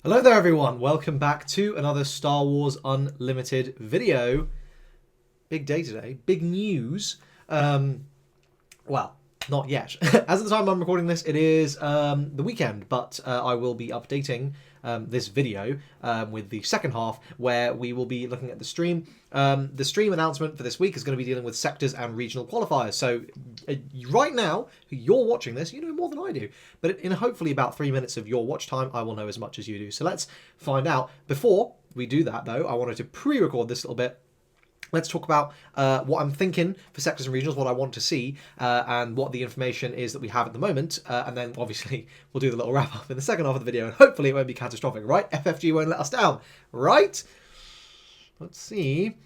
Hello there everyone, welcome back to another Star Wars Unlimited video. Big day today, big news. Well, not yet. As of the time I'm recording this, it is the weekend, but I will be updating this video with the second half where we will be looking at the stream. The stream announcement for this week is going to be dealing with sectors and regional qualifiers. So right now, you're watching this, you know more than I do. But in hopefully about 3 minutes of your watch time, I will know as much as you do. So let's find out. Before we do that, though, I wanted to pre-record this little bit. Let's talk about what I'm thinking for sectors and regionals, what I want to see, and what the information is that we have at the moment. And then, obviously, we'll do the little wrap-up in the second half of the video, and hopefully it won't be catastrophic, right? FFG won't let us down, right? Let's see.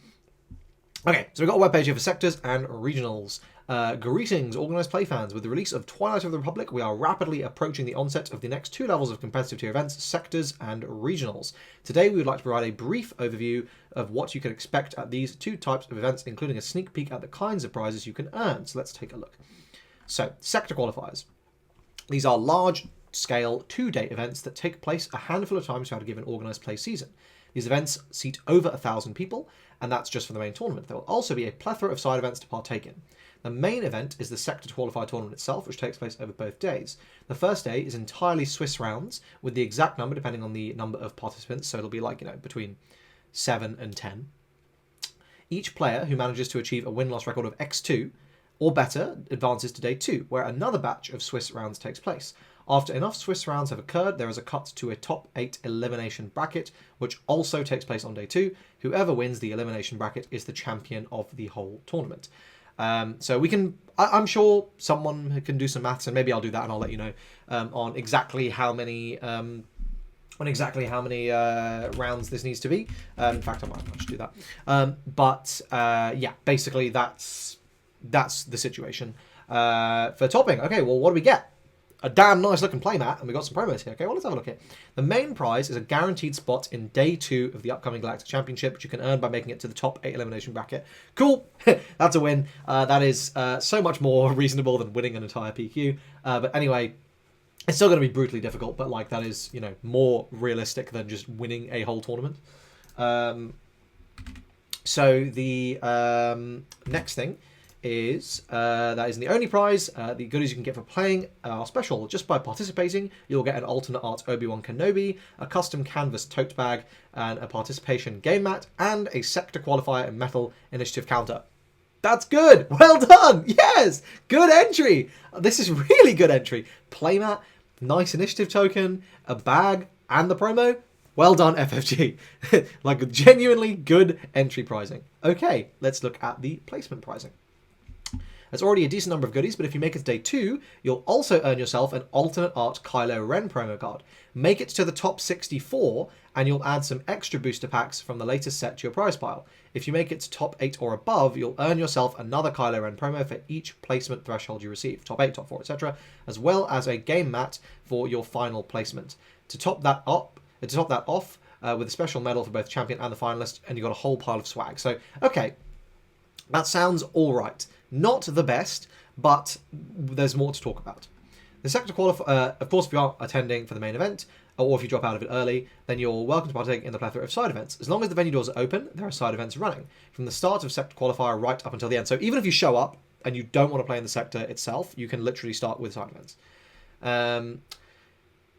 Okay, so we've got a webpage here for sectors and regionals. Greetings, organised play fans. With the release of Twilight of the Republic, we are rapidly approaching the onset of the next two levels of competitive tier events, sectors and regionals. Today, we would like to provide a brief overview of what you can expect at these two types of events, including a sneak peek at the kinds of prizes you can earn. So let's take a look. So, sector qualifiers. These are large-scale, two-day events that take place a handful of times throughout a given organised play season. These events seat over 1,000 people, and that's just for the main tournament. There will also be a plethora of side events to partake in. The main event is the sector qualifier tournament itself, which takes place over both days. The first day is entirely Swiss rounds, with the exact number depending on the number of participants, so it'll be like, between 7 and 10. Each player who manages to achieve a win-loss record of X2 or better advances to day 2, where another batch of Swiss rounds takes place. After enough Swiss rounds have occurred, there is a cut to a top 8 elimination bracket, which also takes place on day 2. Whoever wins the elimination bracket is the champion of the whole tournament. So we can, I'm sure someone can do some maths, and maybe I'll do that and I'll let you know on exactly how many rounds this needs to be. In fact, I might just do that. Yeah, basically that's the situation for topping. Okay, well, what do we get? A damn nice looking playmat, and we got some promos here. Okay, well, let's have a look here. The main prize is a guaranteed spot in day 2 of the upcoming Galactic Championship, which you can earn by making it to the top 8 elimination bracket. Cool, that's a win. That is so much more reasonable than winning an entire PQ. But anyway, it's still going to be brutally difficult, but like that is, more realistic than just winning a whole tournament. So the next thing is that isn't the only prize. The goodies you can get for playing are special. Just by participating, you'll get an alternate art Obi-Wan Kenobi, a custom canvas tote bag, and a participation game mat, and a sector qualifier and metal initiative counter. That's good! Well done! Yes! Good entry! This is really good entry. Playmat, nice initiative token, a bag, and the promo. Well done, FFG. Like, genuinely good entry pricing. Okay, let's look at the placement pricing. There's already a decent number of goodies, but if you make it to day 2, you'll also earn yourself an alternate art Kylo Ren promo card. Make it to the top 64, and you'll add some extra booster packs from the latest set to your prize pile. If you make it to top 8 or above, you'll earn yourself another Kylo Ren promo for each placement threshold you receive, top 8, top 4, etc., as well as a game mat for your final placement. To top that off, with a special medal for both champion and the finalist, and you've got a whole pile of swag. So, okay, that sounds all right. Not the best, but there's more to talk about. The sector qualifier, of course, if you are attending for the main event, or if you drop out of it early, then you're welcome to partake in the plethora of side events. As long as the venue doors are open, there are side events running, from the start of sector qualifier right up until the end. So even if you show up and you don't want to play in the sector itself, you can literally start with side events.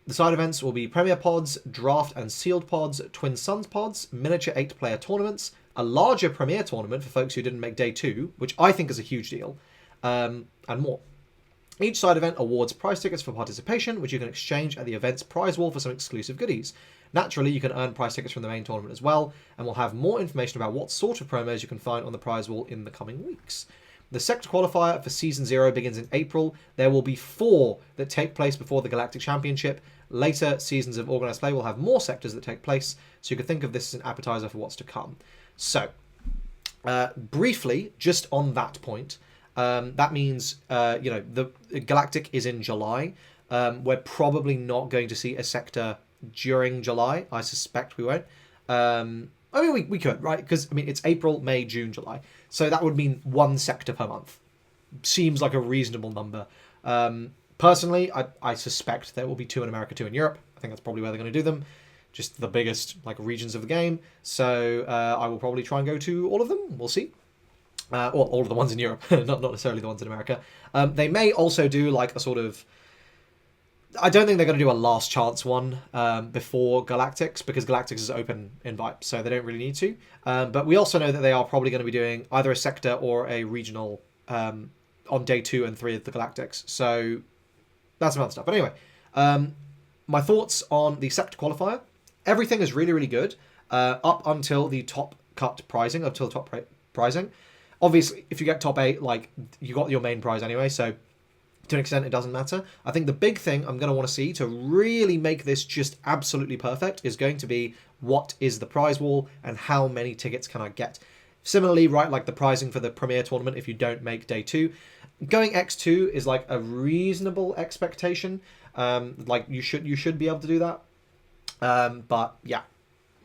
The side events will be Premier Pods, Draft and Sealed Pods, Twin Suns Pods, miniature 8-player tournaments, a larger Premier tournament for folks who didn't make day 2, which I think is a huge deal, and more. Each side event awards prize tickets for participation, which you can exchange at the event's prize wall for some exclusive goodies. Naturally, you can earn prize tickets from the main tournament as well, and we'll have more information about what sort of promos you can find on the prize wall in the coming weeks. The sector qualifier for Season 0 begins in April. There will be 4 that take place before the Galactic Championship. Later seasons of Organised Play will have more sectors that take place, so you can think of this as an appetizer for what's to come. So, briefly, just on that point, that means, the Galactic is in July. We're probably not going to see a sector during July. I suspect we won't. We could, right? Because, it's April, May, June, July. So that would mean 1 sector per month. Seems like a reasonable number. Personally, I suspect there will be 2 in America, 2 in Europe. I think that's probably where they're going to do them. just the biggest like regions of the game. So I will probably try and go to all of them. We'll see. Or all of the ones in Europe, not necessarily the ones in America. They may also do like a sort of... I don't think they're going to do a last chance one before Galactics, because Galactics is open invite, so they don't really need to. But we also know that they are probably going to be doing either a sector or a regional on day 2 and 3 of the Galactics. So that's some other stuff. But anyway, my thoughts on the sector qualifier. Everything is really, really good up until the top cut pricing, pricing. Obviously, if you get top 8, like, you got your main prize anyway, so to an extent, it doesn't matter. I think the big thing I'm going to want to see to really make this just absolutely perfect is going to be what is the prize wall and how many tickets can I get. Similarly, right, like the pricing for the Premier Tournament, if you don't make day 2, going X2 is like a reasonable expectation. Like you should be able to do that. But yeah,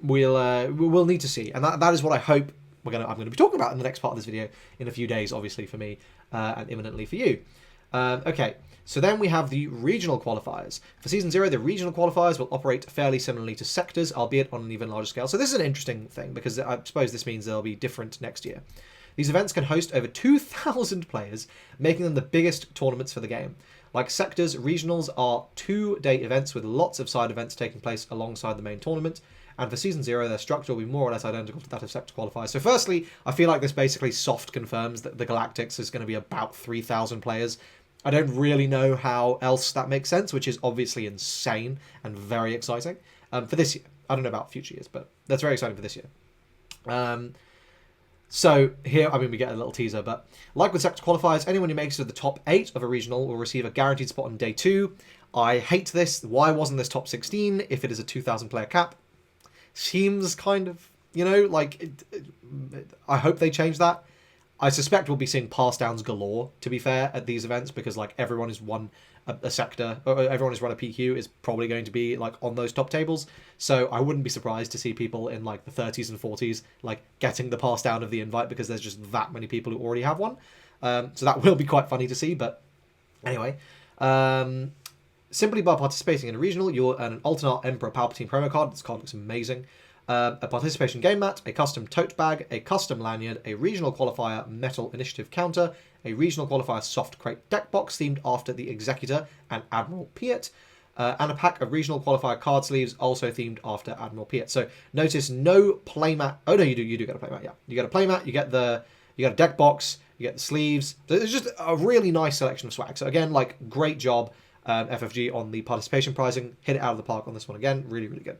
we'll need to see, and that is what I hope I'm going to be talking about in the next part of this video in a few days, obviously for me and imminently for you. Okay, so then we have the regional qualifiers. For Season 0, the regional qualifiers will operate fairly similarly to sectors, albeit on an even larger scale. So this is an interesting thing, because I suppose this means they'll be different next year. These events can host over 2,000 players, making them the biggest tournaments for the game. Like sectors, regionals are 2-day events with lots of side events taking place alongside the main tournament. And for Season 0, their structure will be more or less identical to that of sector qualifiers. So firstly, I feel like this basically soft confirms that the Galactics is going to be about 3,000 players. I don't really know how else that makes sense, which is obviously insane and very exciting for this year. I don't know about future years, but that's very exciting for this year. So here, I mean, we get a little teaser, but like with sector qualifiers, anyone who makes it to the top 8 of a regional will receive a guaranteed spot on day 2. I hate this. Why wasn't this top 16 if it is a 2,000 player cap? Seems kind of, you know, like, I hope they change that. I suspect we'll be seeing pass downs galore, to be fair, at these events, because like everyone who's won a sector, or everyone who's run a PQ is probably going to be like on those top tables. So I wouldn't be surprised to see people in like the 30s and 40s like getting the pass down of the invite, because there's just that many people who already have one. So that will be quite funny to see. But anyway, simply by participating in a regional, you'll earn an alternate Emperor Palpatine promo card. This card looks amazing. A participation game mat, a custom tote bag, a custom lanyard, a regional qualifier metal initiative counter, a regional qualifier soft crate deck box themed after the Executor and Admiral Piet, and a pack of regional qualifier card sleeves also themed after Admiral Piet. So notice no playmat. Oh no, you do get a playmat. Yeah, you get a playmat. You get a deck box. You get the sleeves. So it's just a really nice selection of swag. So again, like, great job, FFG, on the participation pricing. Hit it out of the park on this one again. Really, really good.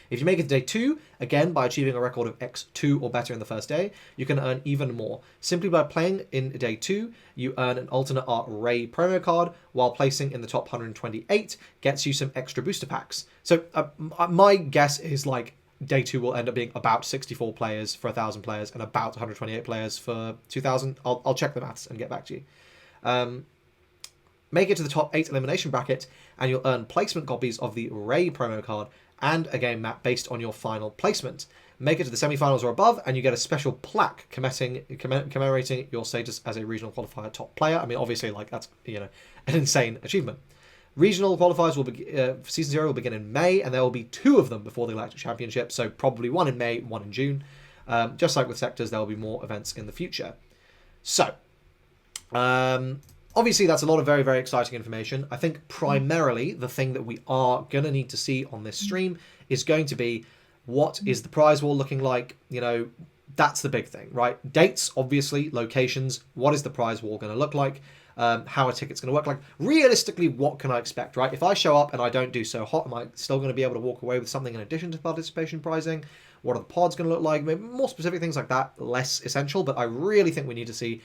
If you make it to day 2, again, by achieving a record of X2 or better in the first day, you can earn even more. Simply by playing in day 2, you earn an alternate art Ray promo card, while placing in the top 128 gets you some extra booster packs. So my guess is like day 2 will end up being about 64 players for 1,000 players and about 128 players for 2,000. I'll check the maths and get back to you. Make it to the top 8 elimination bracket, and you'll earn placement copies of the Ray promo card and a game map based on your final placement. Make it to the semi-finals or above, and you get a special plaque commemorating your status as a regional qualifier top player. I mean, obviously, like, that's, you know, an insane achievement. Regional qualifiers will for Season 0 will begin in May, and there will be 2 of them before the Galactic Championship, so probably 1 in May, 1 in June. Just like with sectors, there will be more events in the future. So, obviously, that's a lot of very, very exciting information. I think primarily the thing that we are going to need to see on this stream is going to be, what is the prize wall looking like? You know, that's the big thing, right? Dates, obviously, locations, what is the prize wall going to look like? How are tickets going to work? Like, realistically, what can I expect, right? If I show up and I don't do so hot, am I still going to be able to walk away with something in addition to participation pricing? What are the pods going to look like? Maybe more specific things like that, less essential, but I really think we need to see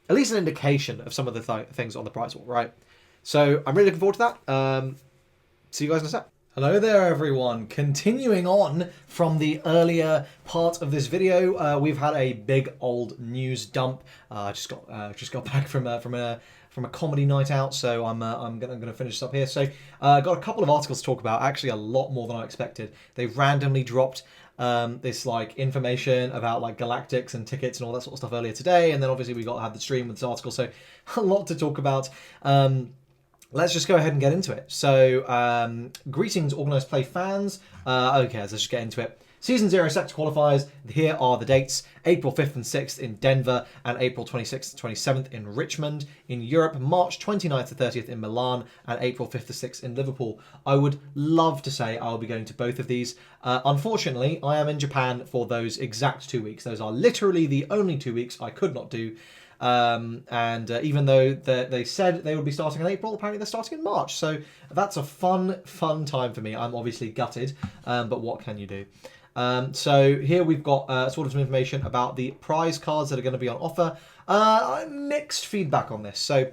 at least an indication of some of the things on the prize wall, right? So I'm really looking forward to that. See you guys in a sec. Hello there, everyone. Continuing on from the earlier part of this video, we've had a big old news dump. Just got back from a comedy night out, so I'm gonna finish this up here. So got a couple of articles to talk about. Actually, a lot more than I expected. They randomly dropped this like information about like Galactics and tickets and all that sort of stuff earlier today, and then obviously we had the stream with this article, so a lot to talk about. let's just go ahead and get into it. So, greetings, Organised Play fans. Okay, let's just get into it. Season 0 sector qualifiers, here are the dates. April 5th and 6th in Denver, and April 26th and 27th in Richmond. In Europe, March 29th to 30th in Milan, and April 5th to 6th in Liverpool. I would love to say I'll be going to both of these. Unfortunately, I am in Japan for those exact 2 weeks. Those are literally the only 2 weeks I could not do. Even though they said they would be starting in April, apparently they're starting in March. So that's a fun time for me. I'm obviously gutted, but what can you do? So here we've got sort of some information about the prize cards that are going to be on offer. Mixed feedback on this. So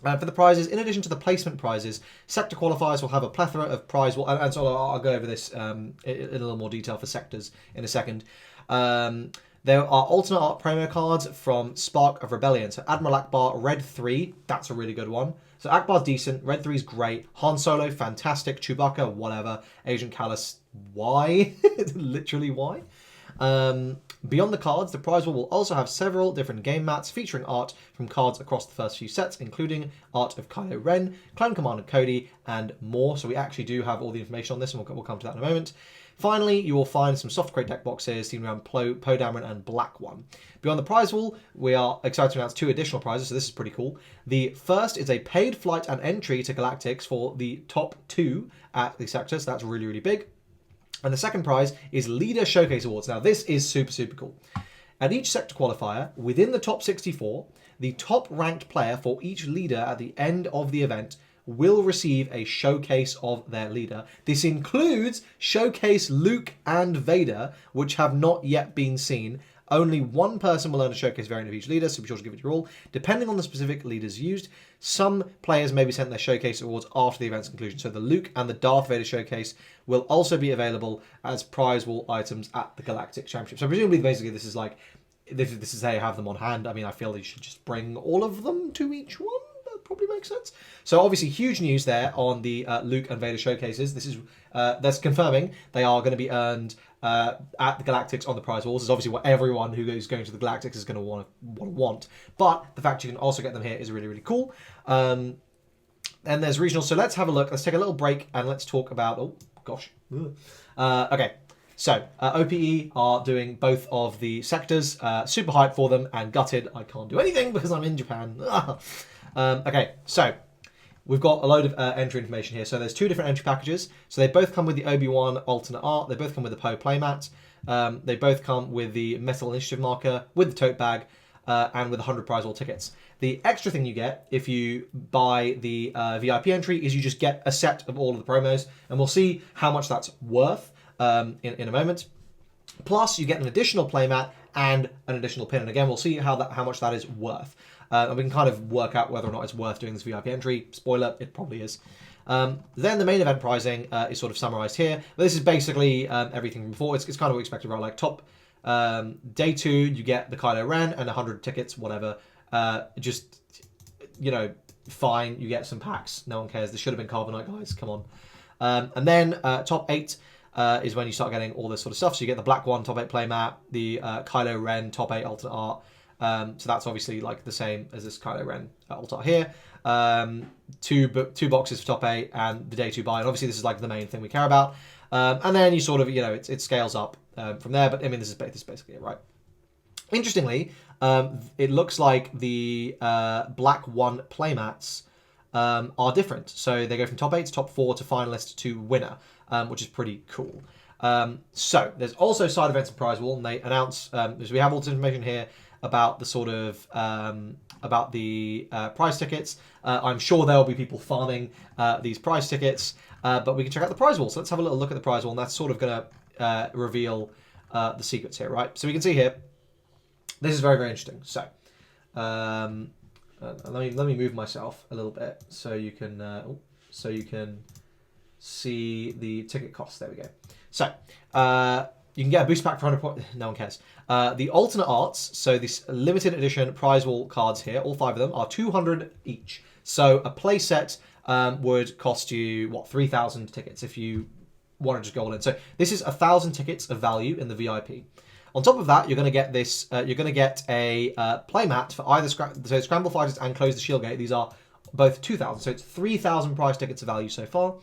for the prizes, in addition to the placement prizes, sector qualifiers will have a plethora of prize. And so I'll go over this in a little more detail for sectors in a second. There are alternate art promo cards from Spark of Rebellion. So Admiral Akbar, Red 3, that's a really good one. So Akbar's decent, Red 3 is great, Han Solo, fantastic, Chewbacca, whatever, Agent Callus, why? Literally why? Beyond the cards, the prize will also have several different game mats featuring art from cards across the first few sets, including art of Kylo Ren, Clone Commander Cody, and more. So we actually do have all the information on this, and we'll come to that in a moment. Finally, you will find some soft crate deck boxes themed around Poe Dameron and Black One. Beyond the prize wall, we are excited to announce 2 additional prizes, so this is pretty cool. The first is a paid flight and entry to Galactics for the top 2 at the sector, so that's really, really big. And the second prize is Leader Showcase Awards. Now, this is super, super cool. At each sector qualifier, within the top 64, the top ranked player for each leader at the end of the event will receive a showcase of their leader. This includes Showcase Luke and Vader, which have not yet been seen. Only one person will earn a showcase variant of each leader, so be sure to give it your all. Depending on the specific leaders used, some players may be sent their showcase awards after the event's conclusion. So the Luke and the Darth Vader showcase will also be available as prize wall items at the Galactic Championship. So presumably, basically, this is like, this is how you have them on hand. I mean, I feel you should just bring all of them to each one. Probably makes sense. So obviously huge news there on the Luke and Vader showcases. This is that's confirming they are going to be earned at the Galactics on the prize walls. Is obviously what everyone who is going to the Galactics is going to want. But the fact you can also get them here is really, really cool. And there's regional. So let's have a look. Let's take a little break and let's talk about. Oh gosh. Okay. So OPE are doing both of the sectors. Super hyped for them and gutted. I can't do anything because I'm in Japan. Okay, so we've got a load of entry information here. So there's 2 different entry packages. So they both come with the Obi-Wan alternate art. They both come with the Poe playmat. They both come with the Metal Initiative marker, with the tote bag, and with 100 prize wall tickets. The extra thing you get if you buy the VIP entry is you just get a set of all of the promos, and we'll see how much that's worth in a moment. Plus, you get an additional playmat and an additional pin, and again, we'll see how much that is worth. And we can kind of work out whether or not it's worth doing this VIP entry. Spoiler, it probably is. Then the main event pricing is sort of summarized here. But this is basically everything from before. It's kind of what we expected, right? Like top day 2, you get the Kylo Ren and 100 tickets, whatever. Just, you know, fine. You get some packs. No one cares. This should have been Carbonite, guys. Come on. And then top 8 is when you start getting all this sort of stuff. So you get the Black One top 8 playmat, the Kylo Ren top 8 alternate art. So that's obviously like the same as this Kylo Ren alt art here. 2 boxes for top 8 and the day 2 buy. And obviously this is like the main thing we care about. And then you sort of, you know, it scales up from there. But I mean, this is basically it, right? Interestingly, it looks like the Black One playmats are different. So they go from top 8 to top 4 to finalist to winner, which is pretty cool. So there's also side events and prize wall, and they announce, as we have all this information here about the sort of about the prize tickets. I'm sure there will be people farming these prize tickets, but we can check out the prize wall. So let's have a little look at the prize wall, and that's sort of going to reveal the secrets here, right? So we can see here, this is very, very interesting. So let me move myself a little bit so you can see the ticket cost. There we go. So you can get a boost pack for 100 points. No one cares. The alternate arts, so this limited edition prize wall cards here, all 5 of them, are 200 each. So a play set would cost you, what, 3,000 tickets if you want to just go all in. So this is 1,000 tickets of value in the VIP. On top of that, you're going to get this. You're going to get a playmat for either Scramble Fighters and Close the Shield Gate. These are both 2,000. So it's 3,000 prize tickets of value so far.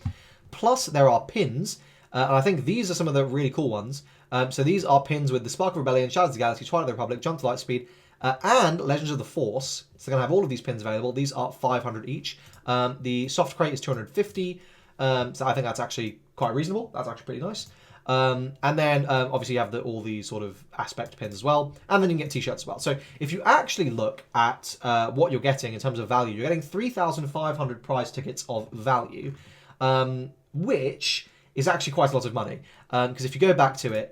Plus there are pins. And I think these are some of the really cool ones. So these are pins with the Spark of Rebellion, Shadows of the Galaxy, Twilight of the Republic, Jump to Lightspeed, and Legends of the Force. So they're going to have all of these pins available. These are 500 each. The soft crate is 250. So I think that's actually quite reasonable. That's actually pretty nice. And then obviously you have all the sort of aspect pins as well. And then you can get t-shirts as well. So if you actually look at what you're getting in terms of value, you're getting 3,500 prize tickets of value, which is actually quite a lot of money. Because if you go back to it,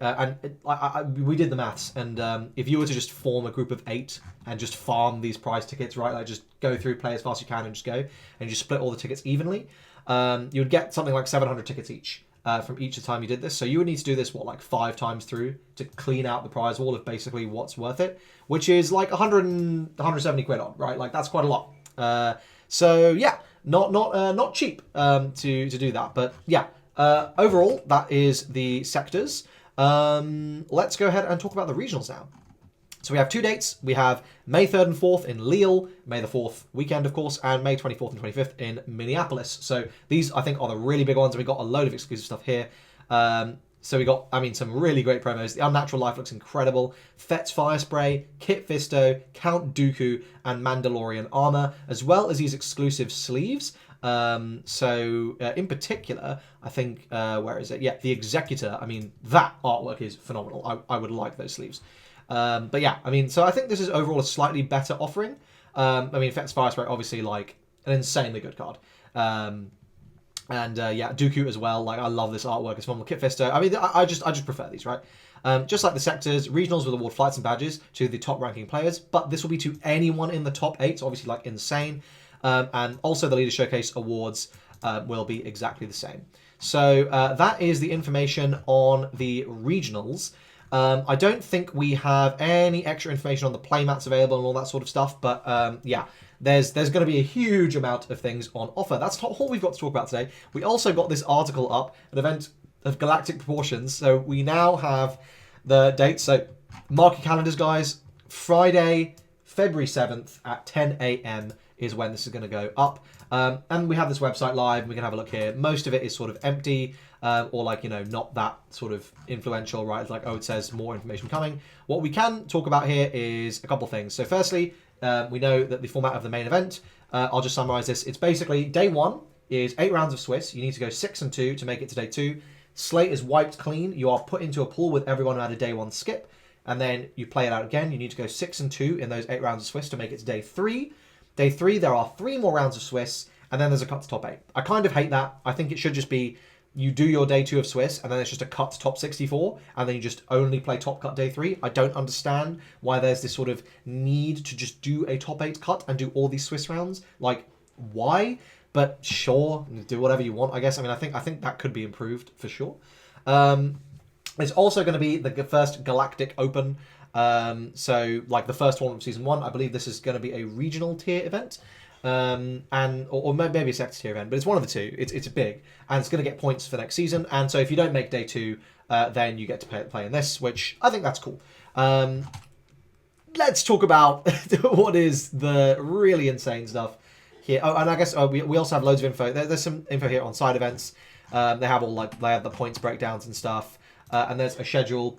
we did the maths, and if you were to just form a group of 8 and just farm these prize tickets, right, like just go through, play as fast as you can and just go, and just split all the tickets evenly, you would get something like 700 tickets each from each time you did this. So you would need to do this, like 5 times through to clean out the prize wall of basically what's worth it, which is like 170 quid on, right? Like that's quite a lot. So yeah, not cheap to do that, but yeah. Overall, that is the sectors. Let's go ahead and talk about the regionals now. So we have 2 dates. We have May 3rd and 4th in Lille, May the 4th weekend, of course, and May 24th and 25th in Minneapolis. So these, I think, are the really big ones. We got a load of exclusive stuff here. So we got, some really great promos. The Unnatural Life looks incredible. Fett's Fire Spray, Kit Fisto, Count Dooku, and Mandalorian armor, as well as these exclusive sleeves. In particular, I think, where is it? Yeah, the Executor. That artwork is phenomenal. I would like those sleeves. But yeah, so I think this is overall a slightly better offering. Fett's Fire Spray, obviously, like, an insanely good card. Yeah, Dooku as well. Like, I love this artwork. It's phenomenal. Kit Fisto. I just prefer these, right? Just like the sectors, regionals will award flights and badges to the top ranking players, but this will be to anyone in the top 8, so obviously, like, insane. And also the Leader Showcase awards will be exactly the same. So that is the information on the regionals. I don't think we have any extra information on the playmats available and all that sort of stuff, but yeah, there's going to be a huge amount of things on offer. That's not all we've got to talk about today. We also got this article up, an event of galactic proportions, so we now have the dates. So mark your calendars, guys. Friday, February 7th at 10 a.m. is when this is going to go up. And we have this website live, and we can have a look here. Most of it is sort of empty, or like, not that sort of influential, right? It's like, it says more information coming. What we can talk about here is a couple things. So firstly, we know that the format of the main event, I'll just summarize this. It's basically day 1 is 8 rounds of Swiss. You need to go 6 and 2 to make it to day 2. Slate is wiped clean. You are put into a pool with everyone who had a day 1 skip, and then you play it out again. You need to go 6 and 2 in those 8 rounds of Swiss to make it to day 3. Day 3, there are 3 more rounds of Swiss, and then there's a cut to top 8. I kind of hate that. I think it should just be you do your day 2 of Swiss, and then it's just a cut to top 64, and then you just only play top cut day 3. I don't understand why there's this sort of need to just do a top 8 cut and do all these Swiss rounds. Like, why? But sure, do whatever you want, I guess. I think that could be improved for sure. It's also going to be the first Galactic Open. So like the first tournament of season 1, I believe this is going to be a regional tier event, or maybe a sector tier event, but it's one of the two. It's big, and it's going to get points for next season. And so if you don't make day 2, then you get to play in this, which I think that's cool. Let's talk about what is the really insane stuff here. Oh, and I guess we also have loads of info. There's some info here on side events. They have the points breakdowns and stuff, and there's a schedule.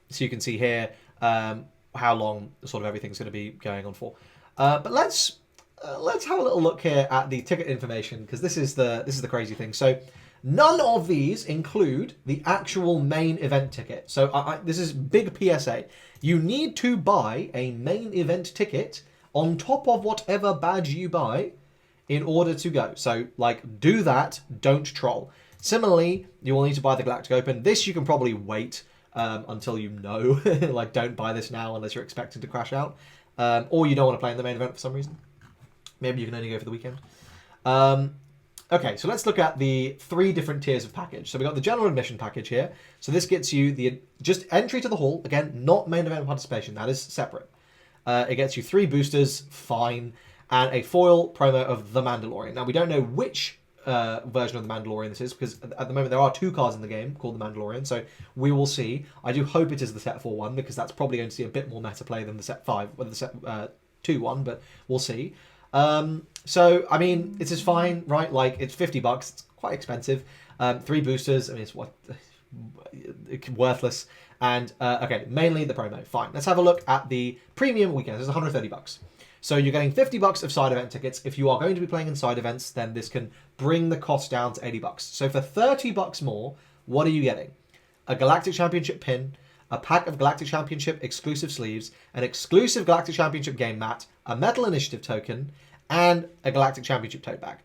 So you can see here how long sort of everything's going to be going on for. But let's have a little look here at the ticket information, because this is the crazy thing. So none of these include the actual main event ticket. So this is big PSA. You need to buy a main event ticket on top of whatever badge you buy in order to go. So like, do that. Don't troll. Similarly, you will need to buy the Galactic Open. This you can probably wait until you know. Like, don't buy this now unless you're expecting to crash out. Or you don't want to play in the main event for some reason. Maybe you can only go for the weekend. Okay, so let's look at the 3 different tiers of package. So we've got the general admission package here. So this gets you the just entry to the hall. Again, not main event participation. That is separate. It gets you 3 boosters, fine, and a foil promo of The Mandalorian. Now, we don't know which version of The Mandalorian this is, because at the moment there are 2 cards in the game called The Mandalorian, so we will see. I do hope it is the set 4 one, because that's probably going to see a bit more meta play than the set 5, or the set 2 one, but we'll see. So I mean, this is fine, right? Like it's $50. It's quite expensive. 3 boosters. I mean, it's what worthless. And okay, mainly the promo. Fine. Let's have a look at the premium weekend. This is $130. So you're getting $50 of side event tickets. If you are going to be playing in side events, then this can bring the cost down to $80. So for $30 more, what are you getting? A Galactic Championship pin, a pack of Galactic Championship exclusive sleeves, an exclusive Galactic Championship game mat, a Metal Initiative token, and a Galactic Championship tote bag.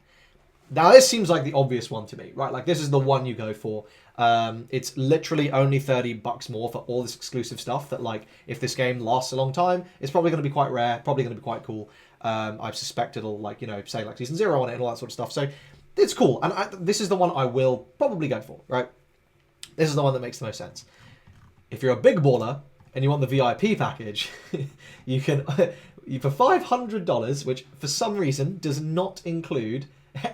Now, this seems like the obvious one to me, right? Like, this is the one you go for. It's literally only $30 more for all this exclusive stuff that, like, if this game lasts a long time, it's probably going to be quite rare, probably going to be quite cool. I suspect it'll, like, you know, say, like, Season 0 on it and all that sort of stuff. So, it's cool. And this is the one I will probably go for, right? This is the one that makes the most sense. If you're a big baller and you want the VIP package, you can, for $500, which for some reason does not include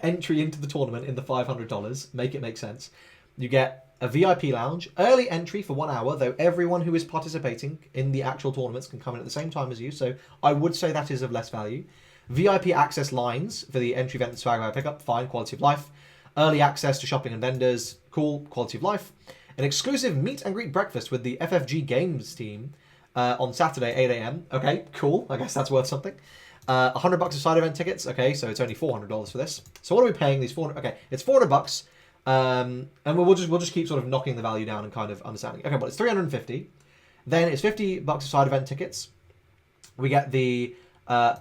entry into the tournament in the $500, make it make sense. You get a VIP lounge, early entry for 1 hour, though everyone who is participating in the actual tournaments can come in at the same time as you, so I would say that is of less value. VIP access lines for the entry event and swag bag pickup, fine, quality of life. Early access to shopping and vendors, cool, quality of life. An exclusive meet and greet breakfast with the FFG Games team on Saturday, 8 a.m. Okay, cool, I guess that's worth something. $100 of side event tickets. Okay, so it's only $400 for this. So what are we paying these $400? Okay, it's $400. And we'll just keep sort of knocking the value down and kind of understanding. Okay, but it's $350. Then it's $50 of side event tickets. We get the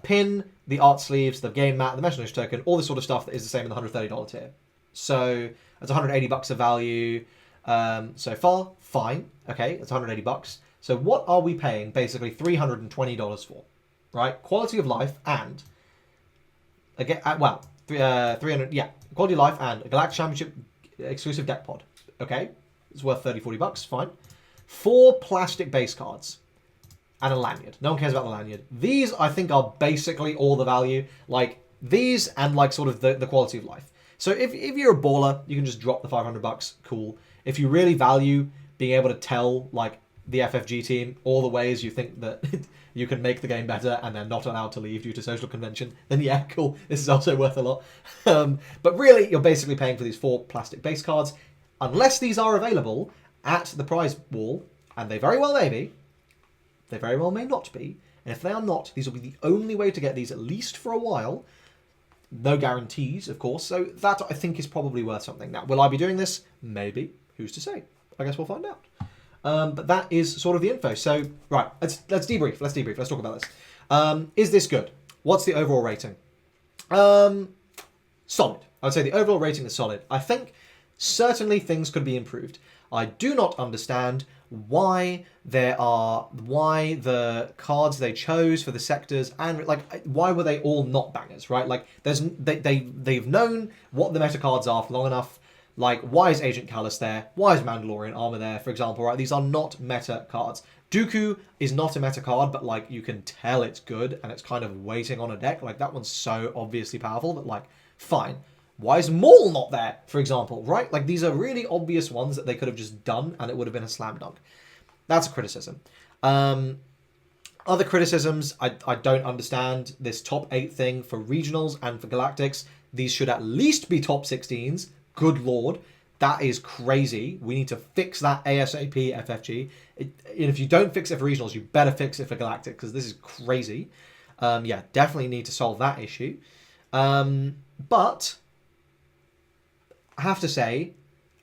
pin, the art sleeves, the game mat, the message token, all this sort of stuff that is the same in the $130 tier. So that's $180 of value so far. Fine. Okay, that's $180. So what are we paying basically $320 for? Right, quality of life and again, 300. Yeah, quality of life and a Galactic Championship exclusive deck pod. Okay, it's worth $30-40. Fine. 4 plastic base cards and a lanyard. No one cares about the lanyard. These I think are basically all the value. Like these and like sort of the quality of life. So if you're a baller, you can just drop the $500. Cool. If you really value being able to tell like the FFG team all the ways you think that you can make the game better and they're not allowed to leave due to social convention, then yeah, cool. This is also worth a lot. But really, you're basically paying for these 4 plastic base cards, unless these are available at the prize wall, and they very well may be, they very well may not be, and if they are not, these will be the only way to get these at least for a while. No guarantees, of course, so that I think is probably worth something. Now, will I be doing this? Maybe. Who's to say? I guess we'll find out. But that is sort of the info. So, right, let's debrief. Let's talk about this. Is this good? What's the overall rating? Solid. I would say the overall rating is solid. I think certainly things could be improved. I do not understand why the cards they chose for the sectors and like why were they all not bangers, right? Like they've known what the meta cards are for long enough. Like, why is Agent Callus there? Why is Mandalorian Armor there, for example, right? These are not meta cards. Dooku is not a meta card, but, like, you can tell it's good, and it's kind of waiting on a deck. Like, that one's so obviously powerful, but, like, fine. Why is Maul not there, for example, right? Like, these are really obvious ones that they could have just done, and it would have been a slam dunk. That's a criticism. Other criticisms, I don't understand this top 8 thing for regionals and for galactics. These should at least be top 16s. Good lord, that is crazy. We need to fix that ASAP, FFG. And if you don't fix it for regionals, you better fix it for galactic, because this is crazy. Yeah, definitely need to solve that issue. But I have to say,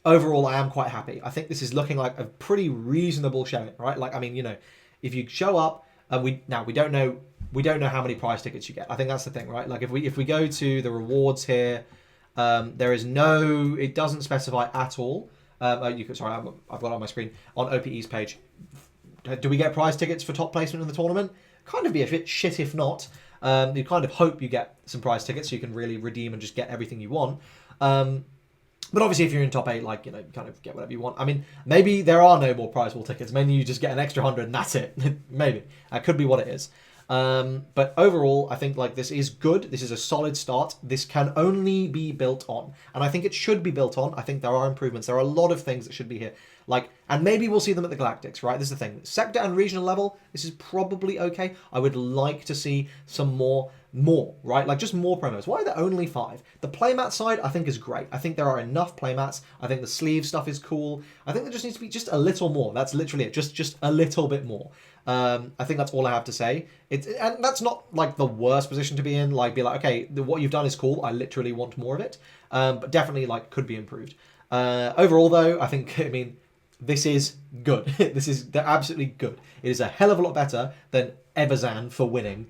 overall, I am quite happy. I think this is looking like a pretty reasonable showing, right? Like, I mean, you know, if you show up, and we don't know how many prize tickets you get. I think that's the thing, right? Like, if we go to the rewards here. There is no, it doesn't specify at all. I've got it on my screen on OPE's page. Do we get prize tickets for top placement in the tournament? Kind of be a bit shit if not. You kind of hope you get some prize tickets so you can really redeem and just get everything you want. But obviously if you're in top 8, like, you know, you kind of get whatever you want. I mean, maybe there are no more prize pool tickets. Maybe you just get an extra 100 and that's it. Maybe. That could be what it is. But overall, I think like this is good. This is a solid start. This can only be built on, and I think it should be built on. I think there are improvements. There are a lot of things that should be here. Like, and maybe we'll see them at the Galactics, right? This is the thing. Sector and regional level, this is probably okay. I would like to see some more, right? Like, just more promos. Why are there only 5? The playmat side, I think, is great. I think there are enough playmats. I think the sleeve stuff is cool. I think there just needs to be just a little more. That's literally it. Just a little bit more. I think that's all I have to say. And that's not like the worst position to be in. Like, be like, okay, what you've done is cool. I literally want more of it. But definitely, like, could be improved. Overall, though, I think, I mean, this is good. They're absolutely good. It is a hell of a lot better than Everzan for winning.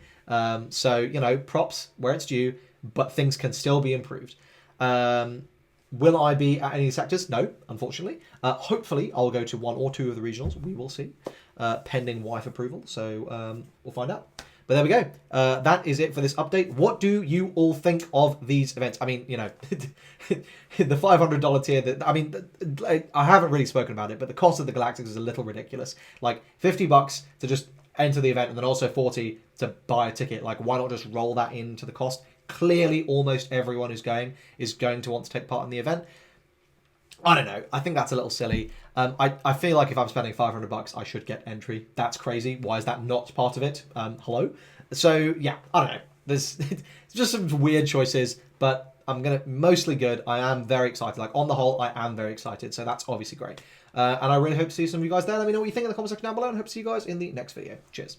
So, you know, props where it's due, but things can still be improved. Will I be at any sectors? No, unfortunately. Hopefully, I'll go to 1 or 2 of the regionals. We will see, pending wife approval. So we'll find out. But there we go. That is it for this update. What do you all think of these events? I mean, you know, the $500 tier. I mean, I haven't really spoken about it, but the cost of the Galactics is a little ridiculous. Like $50 to just enter the event, and then also $40 to buy a ticket. Like, why not just roll that into the cost? Clearly, almost everyone who's going is going to want to take part in the event. I don't know. I think that's a little silly. I feel like if I'm spending $500, I should get entry. That's crazy. Why is that not part of it? Hello? So, yeah, I don't know. There's it's just some weird choices, but I'm mostly good. I am very excited. Like, on the whole, I am very excited. So that's obviously great. And I really hope to see some of you guys there. Let me know what you think in the comment section down below, and hope to see you guys in the next video. Cheers.